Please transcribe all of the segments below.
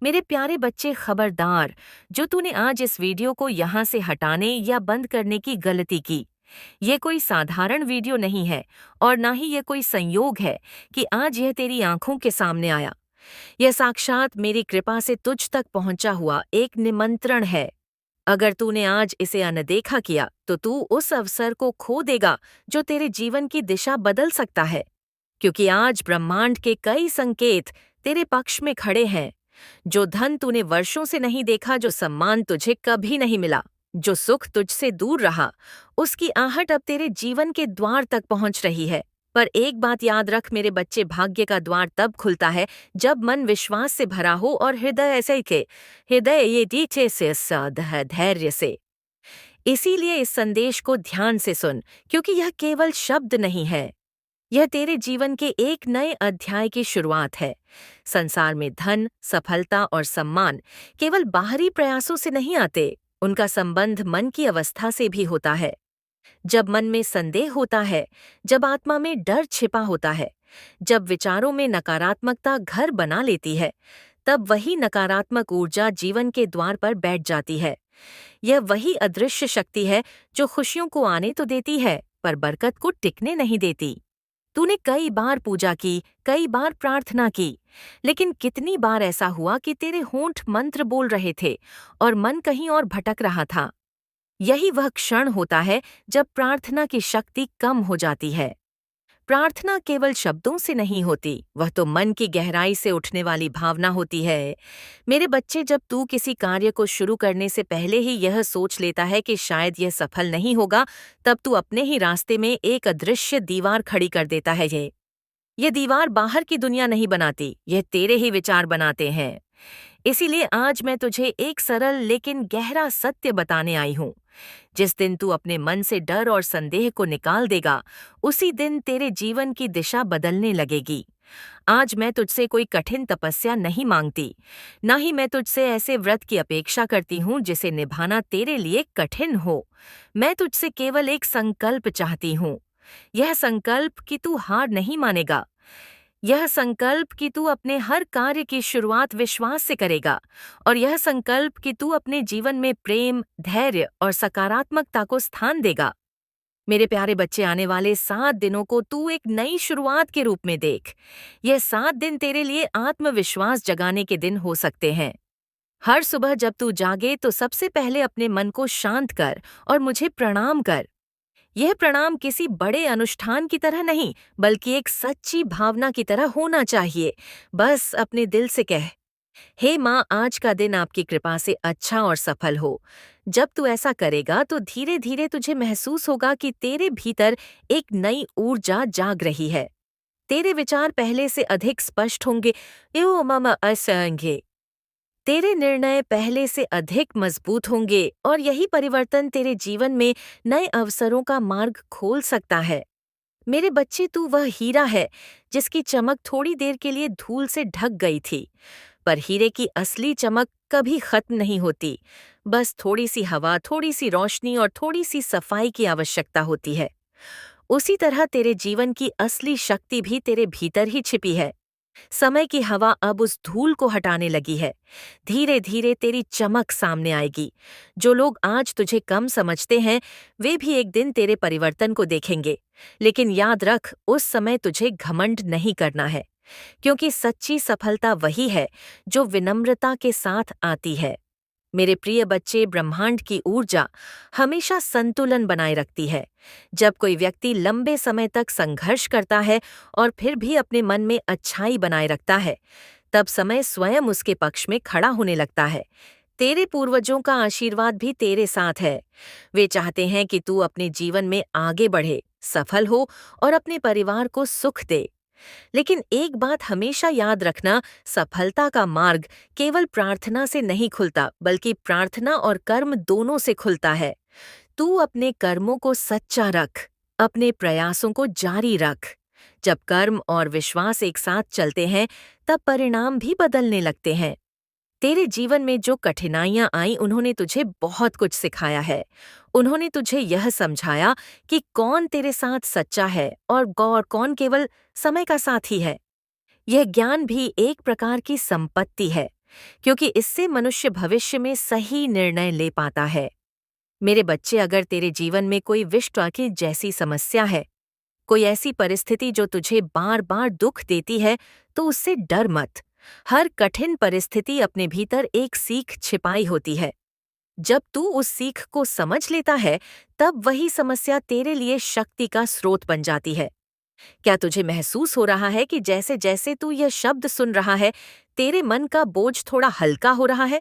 मेरे प्यारे बच्चे, खबरदार। जो तूने आज इस वीडियो को यहाँ से हटाने या बंद करने की गलती की, ये कोई साधारण वीडियो नहीं है और ना ही ये कोई संयोग है कि आज यह तेरी आंखों के सामने आया। यह साक्षात मेरी कृपा से तुझ तक पहुंचा हुआ एक निमंत्रण है। अगर तूने आज इसे अनदेखा किया तो तू उस अवसर को खो देगा जो तेरे जीवन की दिशा बदल सकता है। क्योंकि आज ब्रह्मांड के कई संकेत तेरे पक्ष में खड़े हैं। जो धन तूने वर्षों से नहीं देखा, जो सम्मान तुझे कभी नहीं मिला, जो सुख तुझसे दूर रहा, उसकी आहट अब तेरे जीवन के द्वार तक पहुंच रही है। पर एक बात याद रख मेरे बच्चे, भाग्य का द्वार तब खुलता है जब मन विश्वास से भरा हो और हृदय ये नीचे से धैर्य से। इसीलिए इस संदेश को ध्यान से सुन, क्योंकि यह केवल शब्द नहीं है। यह तेरे जीवन के एक नए अध्याय की शुरुआत है। संसार में धन, सफलता और सम्मान केवल बाहरी प्रयासों से नहीं आते, उनका संबंध मन की अवस्था से भी होता है। जब मन में संदेह होता है, जब आत्मा में डर छिपा होता है, जब विचारों में नकारात्मकता घर बना लेती है, तब वही नकारात्मक ऊर्जा जीवन के द्वार पर बैठ जाती है। यह वही अदृश्य शक्ति है जो खुशियों को आने तो देती है, पर बरकत को टिकने नहीं देती। तूने कई बार पूजा की, कई बार प्रार्थना की, लेकिन कितनी बार ऐसा हुआ कि तेरे होंठ मंत्र बोल रहे थे और मन कहीं और भटक रहा था। यही वह क्षण होता है जब प्रार्थना की शक्ति कम हो जाती है। प्रार्थना केवल शब्दों से नहीं होती, वह तो मन की गहराई से उठने वाली भावना होती है। मेरे बच्चे, जब तू किसी कार्य को शुरू करने से पहले ही यह सोच लेता है कि शायद यह सफल नहीं होगा, तब तू अपने ही रास्ते में एक अदृश्य दीवार खड़ी कर देता है। यह दीवार बाहर की दुनिया नहीं बनाती, यह तेरे ही विचार बनाते हैं। इसीलिए आज मैं तुझे एक सरल लेकिन गहरा सत्य बताने आई हूँ। जिस दिन तू अपने मन से डर और संदेह को निकाल देगा, उसी दिन तेरे जीवन की दिशा बदलने लगेगी। आज मैं तुझसे कोई कठिन तपस्या नहीं मांगती, ना ही मैं तुझसे ऐसे व्रत की अपेक्षा करती हूँ जिसे निभाना तेरे लिए कठिन हो। मैं तुझसे केवल एक संकल्प चाहती हूँ। यह संकल्प कि तू हार नहीं मानेगा। यह संकल्प कि तू अपने हर कार्य की शुरुआत विश्वास से करेगा, और यह संकल्प कि तू अपने जीवन में प्रेम, धैर्य और सकारात्मकता को स्थान देगा। मेरे प्यारे बच्चे, आने वाले 7 दिनों को तू एक नई शुरुआत के रूप में देख। यह 7 दिन तेरे लिए आत्मविश्वास जगाने के दिन हो सकते हैं। हर सुबह जब तू जागे तो सबसे पहले अपने मन को शांत कर और मुझे प्रणाम कर। यह प्रणाम किसी बड़े अनुष्ठान की तरह नहीं, बल्कि एक सच्ची भावना की तरह होना चाहिए। बस अपने दिल से कह, हे माँ, आज का दिन आपकी कृपा से अच्छा और सफल हो। जब तू ऐसा करेगा तो धीरे धीरे तुझे महसूस होगा कि तेरे भीतर एक नई ऊर्जा जाग रही है। तेरे विचार पहले से अधिक स्पष्ट होंगे, यो मम असंगे। तेरे निर्णय पहले से अधिक मजबूत होंगे और यही परिवर्तन तेरे जीवन में नए अवसरों का मार्ग खोल सकता है। मेरे बच्चे, तू वह हीरा है जिसकी चमक थोड़ी देर के लिए धूल से ढक गई थी, पर हीरे की असली चमक कभी खत्म नहीं होती। बस थोड़ी सी हवा, थोड़ी सी रोशनी और थोड़ी सी सफाई की आवश्यकता होती है। उसी तरह तेरे जीवन की असली शक्ति भी तेरे भीतर ही छिपी है। समय की हवा अब उस धूल को हटाने लगी है। धीरे धीरे तेरी चमक सामने आएगी। जो लोग आज तुझे कम समझते हैं, वे भी एक दिन तेरे परिवर्तन को देखेंगे। लेकिन याद रख, उस समय तुझे घमंड नहीं करना है, क्योंकि सच्ची सफलता वही है जो विनम्रता के साथ आती है। मेरे प्रिय बच्चे, ब्रह्मांड की ऊर्जा हमेशा संतुलन बनाए रखती है। जब कोई व्यक्ति लंबे समय तक संघर्ष करता है और फिर भी अपने मन में अच्छाई बनाए रखता है, तब समय स्वयं उसके पक्ष में खड़ा होने लगता है। तेरे पूर्वजों का आशीर्वाद भी तेरे साथ है। वे चाहते हैं कि तू अपने जीवन में आगे बढ़े, सफल हो और अपने परिवार को सुख दे। लेकिन एक बात हमेशा याद रखना, सफलता का मार्ग केवल प्रार्थना से नहीं खुलता, बल्कि प्रार्थना और कर्म दोनों से खुलता है। तू अपने कर्मों को सच्चा रख, अपने प्रयासों को जारी रख। जब कर्म और विश्वास एक साथ चलते हैं, तब परिणाम भी बदलने लगते हैं। तेरे जीवन में जो कठिनाइयां आई, उन्होंने तुझे बहुत कुछ सिखाया है। उन्होंने तुझे यह समझाया कि कौन तेरे साथ सच्चा है और कौन केवल समय का साथी है। यह ज्ञान भी एक प्रकार की संपत्ति है। क्योंकि इससे मनुष्य भविष्य में सही निर्णय ले पाता है। मेरे बच्चे, अगर तेरे जीवन में कोई विश्व की जैसी समस्या है, कोई ऐसी परिस्थिति जो तुझे बार बार दुख देती है, तो उससे डर मत। हर कठिन परिस्थिति अपने भीतर एक सीख छिपाई होती है। जब तू उस सीख को समझ लेता है, तब वही समस्या तेरे लिए शक्ति का स्रोत बन जाती है। क्या तुझे महसूस हो रहा है कि जैसे जैसे तू यह शब्द सुन रहा है, तेरे मन का बोझ थोड़ा हल्का हो रहा है?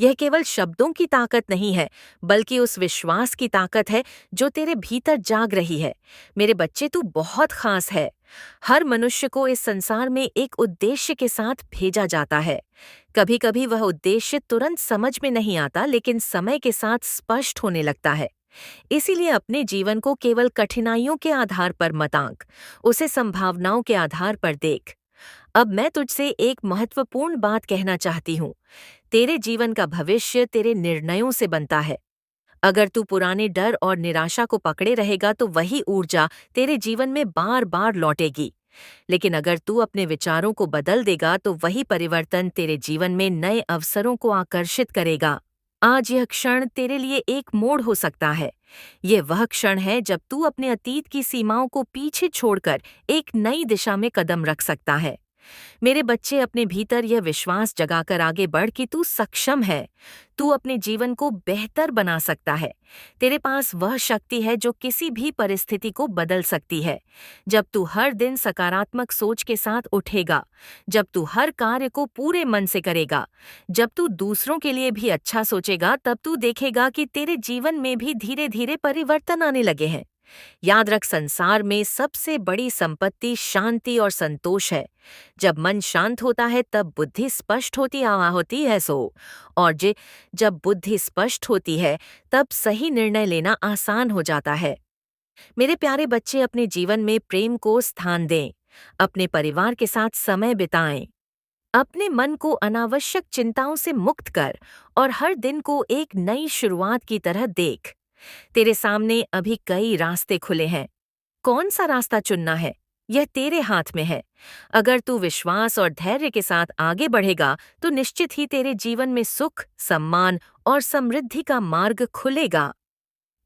यह केवल शब्दों की ताकत नहीं है, बल्कि उस विश्वास की ताकत है जो तेरे भीतर जाग रही है। मेरे बच्चे, तू बहुत खास है। हर मनुष्य को इस संसार में एक उद्देश्य के साथ भेजा जाता है। कभी कभी वह उद्देश्य तुरंत समझ में नहीं आता, लेकिन समय के साथ स्पष्ट होने लगता है। इसीलिए अपने जीवन को केवल कठिनाइयों के आधार पर मत आंक, उसे संभावनाओं के आधार पर देख। अब मैं तुझसे एक महत्वपूर्ण बात कहना चाहती हूँ। तेरे जीवन का भविष्य तेरे निर्णयों से बनता है। अगर तू पुराने डर और निराशा को पकड़े रहेगा, तो वही ऊर्जा तेरे जीवन में बार बार लौटेगी। लेकिन अगर तू अपने विचारों को बदल देगा, तो वही परिवर्तन तेरे जीवन में नए अवसरों को आकर्षित करेगा। आज यह क्षण तेरे लिए एक मोड़ हो सकता है। यह वह क्षण है जब तू अपने अतीत की सीमाओं को पीछे छोड़कर एक नई दिशा में कदम रख सकता है। मेरे बच्चे, अपने भीतर यह विश्वास जगाकर आगे बढ़ कि तू सक्षम है। तू अपने जीवन को बेहतर बना सकता है। तेरे पास वह शक्ति है जो किसी भी परिस्थिति को बदल सकती है। जब तू हर दिन सकारात्मक सोच के साथ उठेगा, जब तू हर कार्य को पूरे मन से करेगा, जब तू दूसरों के लिए भी अच्छा सोचेगा, तब तू देखेगा कि तेरे जीवन में भी धीरे धीरे परिवर्तन आने लगे हैं। याद रख, संसार में सबसे बड़ी संपत्ति शांति और संतोष है। जब मन शांत होता है, तब बुद्धि स्पष्ट होती है सो। और जब बुद्धि स्पष्ट होती है, तब सही निर्णय लेना आसान हो जाता है। मेरे प्यारे बच्चे, अपने जीवन में प्रेम को स्थान दें, अपने परिवार के साथ समय बिताएं, अपने मन को अनावश्यक चिंताओं से मुक्त कर और हर दिन को एक नई शुरुआत की तरह देख। तेरे सामने अभी कई रास्ते खुले हैं। कौन सा रास्ता चुनना है, यह तेरे हाथ में है। अगर तू विश्वास और धैर्य के साथ आगे बढ़ेगा, तो निश्चित ही तेरे जीवन में सुख, सम्मान और समृद्धि का मार्ग खुलेगा।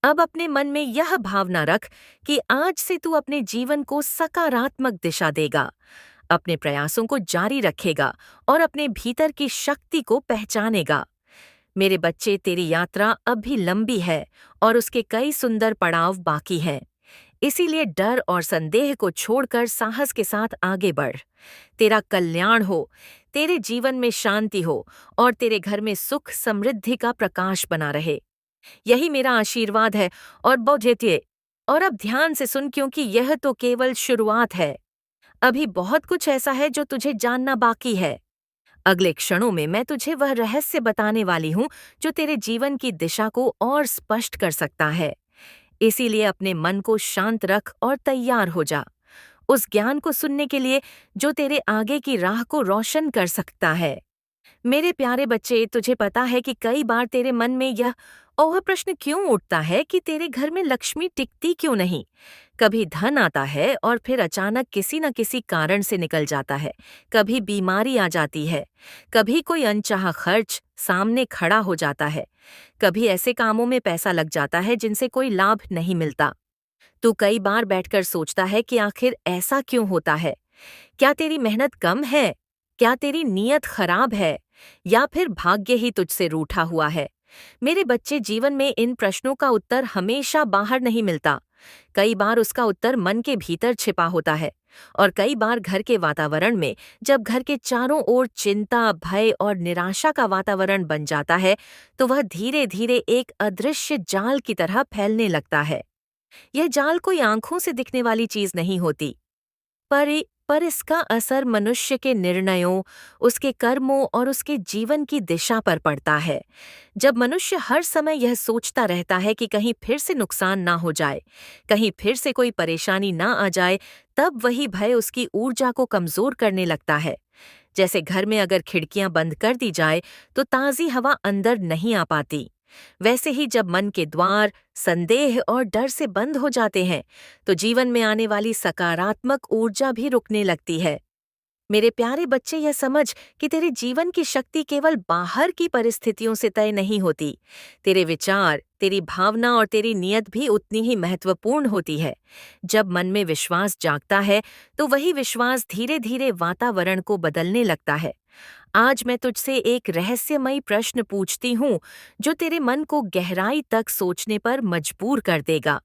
अब अपने मन में यह भावना रख कि आज से तू अपने जीवन को सकारात्मक दिशा देगा, अपने प्रयासों को जारी रखेगा और अपने भीतर की शक्ति को पहचानेगा। मेरे बच्चे, तेरी यात्रा अब भी लंबी है और उसके कई सुंदर पड़ाव बाकी हैं। इसीलिए डर और संदेह को छोड़कर साहस के साथ आगे बढ़। तेरा कल्याण हो, तेरे जीवन में शांति हो और तेरे घर में सुख समृद्धि का प्रकाश बना रहे। यही मेरा आशीर्वाद है। और बोझेतिए, और अब ध्यान से सुन, क्योंकि यह तो केवल शुरुआत है। अभी बहुत कुछ ऐसा है जो तुझे जानना बाकी है। अगले क्षणों में मैं तुझे वह रहस्य बताने वाली हूँ जो तेरे जीवन की दिशा को और स्पष्ट कर सकता है। इसीलिए अपने मन को शांत रख और तैयार हो जा, उस ज्ञान को सुनने के लिए जो तेरे आगे की राह को रोशन कर सकता है। मेरे प्यारे बच्चे, तुझे पता है कि कई बार तेरे मन में यह ओह प्रश्न क्यों उठता है कि तेरे घर में लक्ष्मी टिकती क्यों नहीं। कभी धन आता है और फिर अचानक किसी न किसी कारण से निकल जाता है। कभी बीमारी आ जाती है, कभी कोई अनचाहा खर्च सामने खड़ा हो जाता है, कभी ऐसे कामों में पैसा लग जाता है जिनसे कोई लाभ नहीं मिलता। तू कई बार बैठकर सोचता है कि आखिर ऐसा क्यों होता है। क्या तेरी मेहनत कम है? क्या तेरी नीयत खराब है? या फिर भाग्य ही तुझसे रूठा हुआ है? मेरे बच्चे, जीवन में इन प्रश्नों का उत्तर हमेशा बाहर नहीं मिलता। कई बार उसका उत्तर मन के भीतर छिपा होता है। और कई बार घर के वातावरण में, जब घर के चारों ओर चिंता, भय और निराशा का वातावरण बन जाता है, तो वह धीरे धीरे एक अदृश्य जाल की तरह फैलने लगता है। यह जाल कोई आंखों से दिखने वाली चीज नहीं होती, पर इसका असर मनुष्य के निर्णयों, उसके कर्मों और उसके जीवन की दिशा पर पड़ता है। जब मनुष्य हर समय यह सोचता रहता है कि कहीं फिर से नुकसान ना हो जाए, कहीं फिर से कोई परेशानी ना आ जाए, तब वही भय उसकी ऊर्जा को कमजोर करने लगता है। जैसे घर में अगर खिड़कियां बंद कर दी जाए तो ताज़ी हवा अंदर नहीं आ पाती, वैसे ही जब मन के द्वार संदेह और डर से बंद हो जाते हैं, तो जीवन में आने वाली सकारात्मक ऊर्जा भी रुकने लगती है। मेरे प्यारे बच्चे, यह समझ कि तेरे जीवन की शक्ति केवल बाहर की परिस्थितियों से तय नहीं होती। तेरे विचार, तेरी भावना और तेरी नीयत भी उतनी ही महत्वपूर्ण होती है। जब मन में विश्वास जागता है, तो वही विश्वास धीरे धीरे वातावरण को बदलने लगता है। आज मैं तुझसे एक रहस्यमयी प्रश्न पूछती हूँ, जो तेरे मन को गहराई तक सोचने पर मजबूर कर देगा।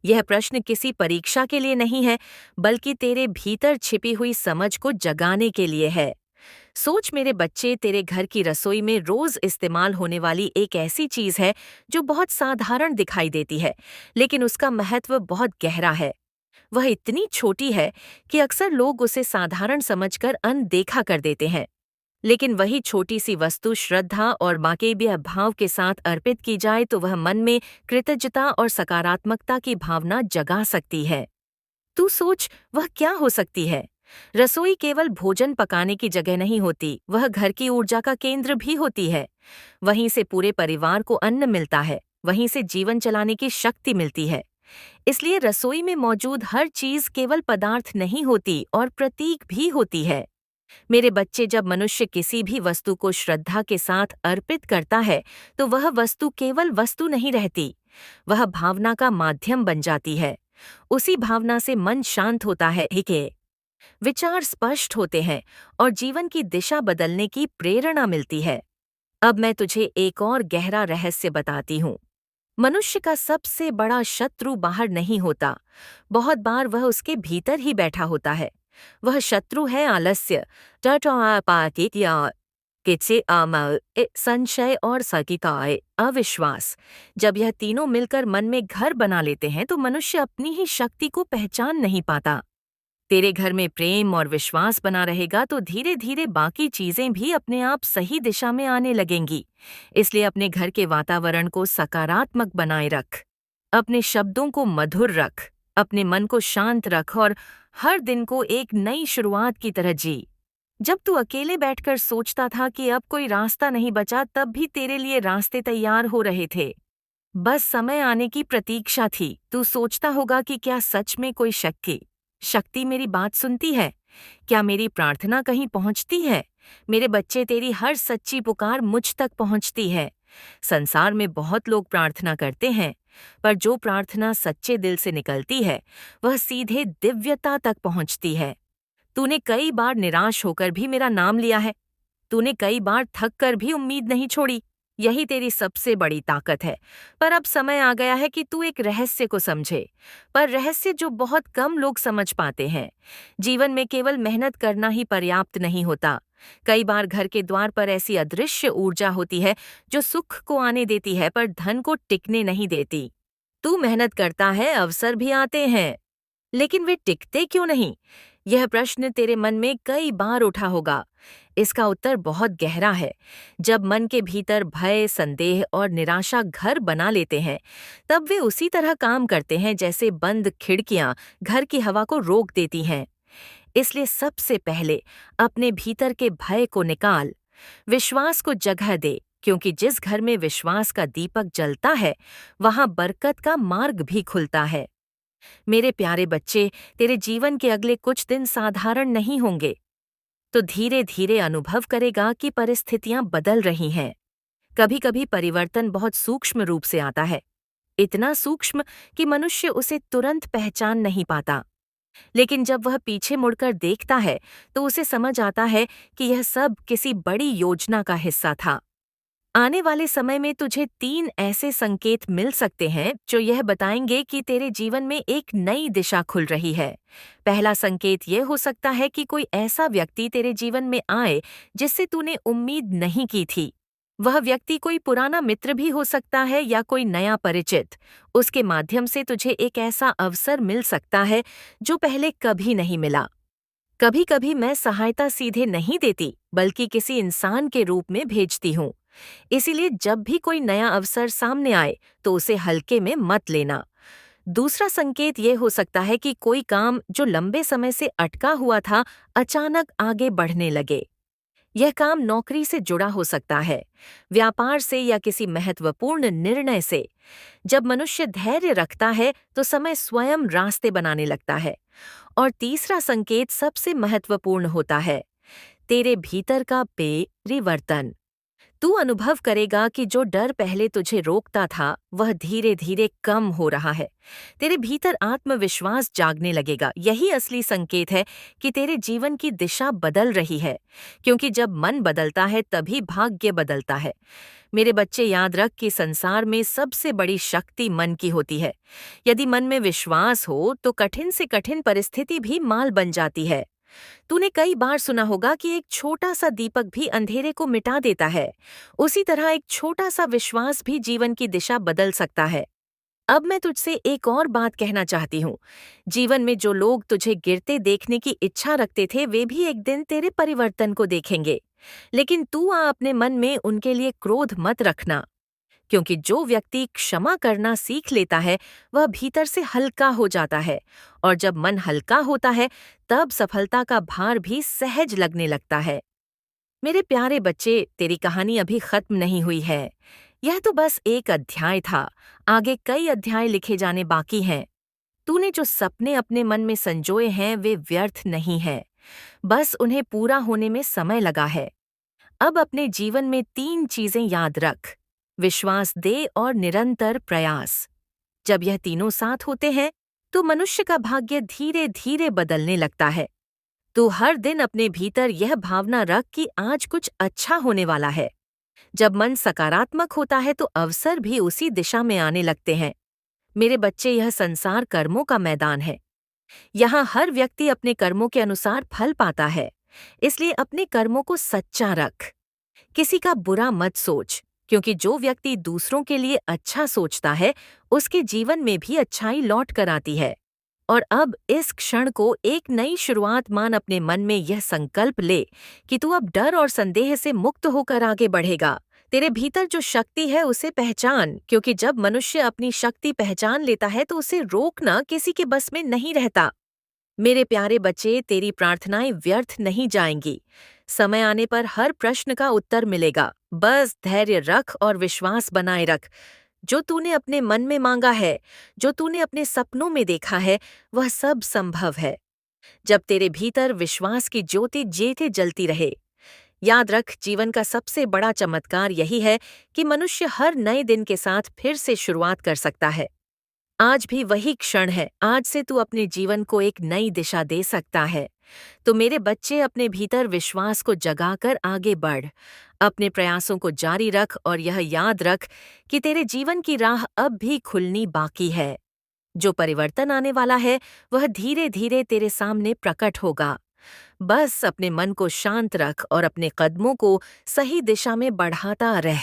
यह प्रश्न किसी परीक्षा के लिए नहीं है, बल्कि तेरे भीतर छिपी हुई समझ को जगाने के लिए है। सोच मेरे बच्चे, तेरे घर की रसोई में रोज इस्तेमाल होने वाली एक ऐसी चीज है जो बहुत साधारण दिखाई देती है, लेकिन उसका महत्व बहुत गहरा है। वह इतनी छोटी है कि अक्सर लोग उसे साधारण समझकर अनदेखा कर देते हैं। लेकिन वही छोटी सी वस्तु श्रद्धा और माकेबिया भाव के साथ अर्पित की जाए तो वह मन में कृतज्ञता और सकारात्मकता की भावना जगा सकती है। तू सोच, वह क्या हो सकती है? रसोई केवल भोजन पकाने की जगह नहीं होती, वह घर की ऊर्जा का केंद्र भी होती है। वहीं से पूरे परिवार को अन्न मिलता है, वहीं से जीवन चलाने की शक्ति मिलती है। इसलिए रसोई में मौजूद हर चीज केवल पदार्थ नहीं होती और प्रतीक भी होती है। मेरे बच्चे, जब मनुष्य किसी भी वस्तु को श्रद्धा के साथ अर्पित करता है, तो वह वस्तु केवल वस्तु नहीं रहती, वह भावना का माध्यम बन जाती है। उसी भावना से मन शांत होता है, के विचार स्पष्ट होते हैं और जीवन की दिशा बदलने की प्रेरणा मिलती है। अब मैं तुझे एक और गहरा रहस्य बताती हूँ। मनुष्य का सबसे बड़ा शत्रु बाहर नहीं होता, बहुत बार वह उसके भीतर ही बैठा होता है। वह शत्रु है आलस्य, टटोपातित्य, किचे अमल, संशय और सकिताए, अविश्वास। जब यह तीनों मिलकर मन में घर बना लेते हैं तो मनुष्य अपनी ही शक्ति को पहचान नहीं पाता। तेरे घर में प्रेम और विश्वास बना रहेगा तो धीरे धीरे बाकी चीजें भी अपने आप सही दिशा में आने लगेंगी। इसलिए अपने घर के वातावरण को सकारात्मक बनाए रख, अपने शब्दों को मधुर रख, अपने मन को शांत रख और हर दिन को एक नई शुरुआत की तरह जी। जब तू अकेले बैठकर सोचता था कि अब कोई रास्ता नहीं बचा, तब भी तेरे लिए रास्ते तैयार हो रहे थे। बस समय आने की प्रतीक्षा थी। तू सोचता होगा कि क्या सच में कोई शक्ति मेरी बात सुनती है? क्या मेरी प्रार्थना कहीं पहुंचती है? मेरे बच्चे, तेरी हर सच्ची पुकार मुझ तक पहुंचती है। संसार में बहुत लोग प्रार्थना करते हैं, पर जो प्रार्थना सच्चे दिल से निकलती है, वह सीधे दिव्यता तक पहुंचती है। तूने कई बार निराश होकर भी मेरा नाम लिया है। तूने कई बार थक कर भी उम्मीद नहीं छोड़ी। यही तेरी सबसे बड़ी ताकत है। पर अब समय आ गया है कि तू एक रहस्य को समझे, पर रहस्य जो बहुत कम लोग समझ पाते हैं। जीवन में केवल मेहनत करना ही पर्याप्त नहीं होता। कई बार घर के द्वार पर ऐसी अदृश्य ऊर्जा होती है जो सुख को आने देती है पर धन को टिकने नहीं देती। तू मेहनत करता है, अवसर भी आते हैं, लेकिन वे टिकते क्यों नहीं? यह प्रश्न तेरे मन में कई बार उठा होगा। इसका उत्तर बहुत गहरा है। जब मन के भीतर भय, संदेह और निराशा घर बना लेते हैं, तब वे उसी तरह काम करते हैं जैसे बंद खिड़कियां घर की हवा को रोक देती हैं। इसलिए सबसे पहले अपने भीतर के भय को निकाल, विश्वास को जगह दे, क्योंकि जिस घर में विश्वास का दीपक जलता है, वहां बरकत का मार्ग भी खुलता है। मेरे प्यारे बच्चे, तेरे जीवन के अगले कुछ दिन साधारण नहीं होंगे। तो धीरे धीरे अनुभव करेगा कि परिस्थितियां बदल रही हैं। कभी कभी परिवर्तन बहुत सूक्ष्म रूप से आता है, इतना सूक्ष्म कि मनुष्य उसे तुरंत पहचान नहीं पाता। लेकिन जब वह पीछे मुड़कर देखता है तो उसे समझ आता है कि यह सब किसी बड़ी योजना का हिस्सा था। आने वाले समय में तुझे 3 ऐसे संकेत मिल सकते हैं जो यह बताएंगे कि तेरे जीवन में एक नई दिशा खुल रही है। पहला संकेत यह हो सकता है कि कोई ऐसा व्यक्ति तेरे जीवन में आए जिससे तूने उम्मीद नहीं की थी। वह व्यक्ति कोई पुराना मित्र भी हो सकता है या कोई नया परिचित। उसके माध्यम से तुझे एक ऐसा अवसर मिल सकता है जो पहले कभी नहीं मिला। कभी कभी मैं सहायता सीधे नहीं देती, बल्कि किसी इंसान के रूप में भेजती हूँ। इसीलिए जब भी कोई नया अवसर सामने आए तो उसे हल्के में मत लेना। दूसरा संकेत ये हो सकता है कि कोई काम जो लंबे समय से अटका हुआ था, अचानक आगे बढ़ने लगे। यह काम नौकरी से जुड़ा हो सकता है, व्यापार से या किसी महत्वपूर्ण निर्णय से। जब मनुष्य धैर्य रखता है तो समय स्वयं रास्ते बनाने लगता है। और तीसरा संकेत सबसे महत्वपूर्ण होता है, तेरे भीतर का परिवर्तन। तू अनुभव करेगा कि जो डर पहले तुझे रोकता था वह धीरे धीरे कम हो रहा है। तेरे भीतर आत्मविश्वास जागने लगेगा। यही असली संकेत है कि तेरे जीवन की दिशा बदल रही है, क्योंकि जब मन बदलता है तभी भाग्य बदलता है। मेरे बच्चे, याद रख कि संसार में सबसे बड़ी शक्ति मन की होती है। यदि मन में विश्वास हो तो कठिन से कठिन परिस्थिति भी माल बन जाती है। तूने कई बार सुना होगा कि एक छोटा सा दीपक भी अंधेरे को मिटा देता है। उसी तरह एक छोटा सा विश्वास भी जीवन की दिशा बदल सकता है। अब मैं तुझसे एक और बात कहना चाहती हूँ। जीवन में जो लोग तुझे गिरते देखने की इच्छा रखते थे, वे भी एक दिन तेरे परिवर्तन को देखेंगे। लेकिन तू अपने मन में उनके लिए क्रोध मत रखना, क्योंकि जो व्यक्ति क्षमा करना सीख लेता है वह भीतर से हल्का हो जाता है। और जब मन हल्का होता है तब सफलता का भार भी सहज लगने लगता है। मेरे प्यारे बच्चे, तेरी कहानी अभी खत्म नहीं हुई है। यह तो बस एक अध्याय था। आगे कई अध्याय लिखे जाने बाकी हैं। तूने जो सपने अपने मन में संजोए हैं वे व्यर्थ नहीं हैं, बस उन्हें पूरा होने में समय लगा है। अब अपने जीवन में 3 चीजें याद रख: विश्वास दे और निरंतर प्रयास। जब यह तीनों साथ होते हैं तो मनुष्य का भाग्य धीरे धीरे बदलने लगता है। तू हर दिन अपने भीतर यह भावना रख कि आज कुछ अच्छा होने वाला है। जब मन सकारात्मक होता है तो अवसर भी उसी दिशा में आने लगते हैं। मेरे बच्चे, यह संसार कर्मों का मैदान है। यहाँ हर व्यक्ति अपने कर्मों के अनुसार फल पाता है। इसलिए अपने कर्मों को सच्चा रख। किसी का बुरा मत सोच, क्योंकि जो व्यक्ति दूसरों के लिए अच्छा सोचता है उसके जीवन में भी अच्छाई लौट कर आती है। और अब इस क्षण को एक नई शुरुआत मान। अपने मन में यह संकल्प ले कि तू अब डर और संदेह से मुक्त होकर आगे बढ़ेगा। तेरे भीतर जो शक्ति है उसे पहचान, क्योंकि जब मनुष्य अपनी शक्ति पहचान लेता है तो उसे रोकना किसी के बस में नहीं रहता। मेरे प्यारे बच्चे, तेरी प्रार्थनाएं व्यर्थ नहीं जाएंगी। समय आने पर हर प्रश्न का उत्तर मिलेगा। बस धैर्य रख और विश्वास बनाए रख। जो तूने अपने मन में मांगा है, जो तूने अपने सपनों में देखा है, वह सब संभव है, जब तेरे भीतर विश्वास की ज्योति जेते जलती रहे। याद रख, जीवन का सबसे बड़ा चमत्कार यही है कि मनुष्य हर नए दिन के साथ फिर से शुरुआत कर सकता है। आज भी वही क्षण है। आज से तू अपने जीवन को एक नई दिशा दे सकता है। तो मेरे बच्चे, अपने भीतर विश्वास को जगाकर आगे बढ़। अपने प्रयासों को जारी रख और यह याद रख कि तेरे जीवन की राह अब भी खुलनी बाकी है। जो परिवर्तन आने वाला है वह धीरे धीरे तेरे सामने प्रकट होगा। बस अपने मन को शांत रख और अपने कदमों को सही दिशा में बढ़ाता रह।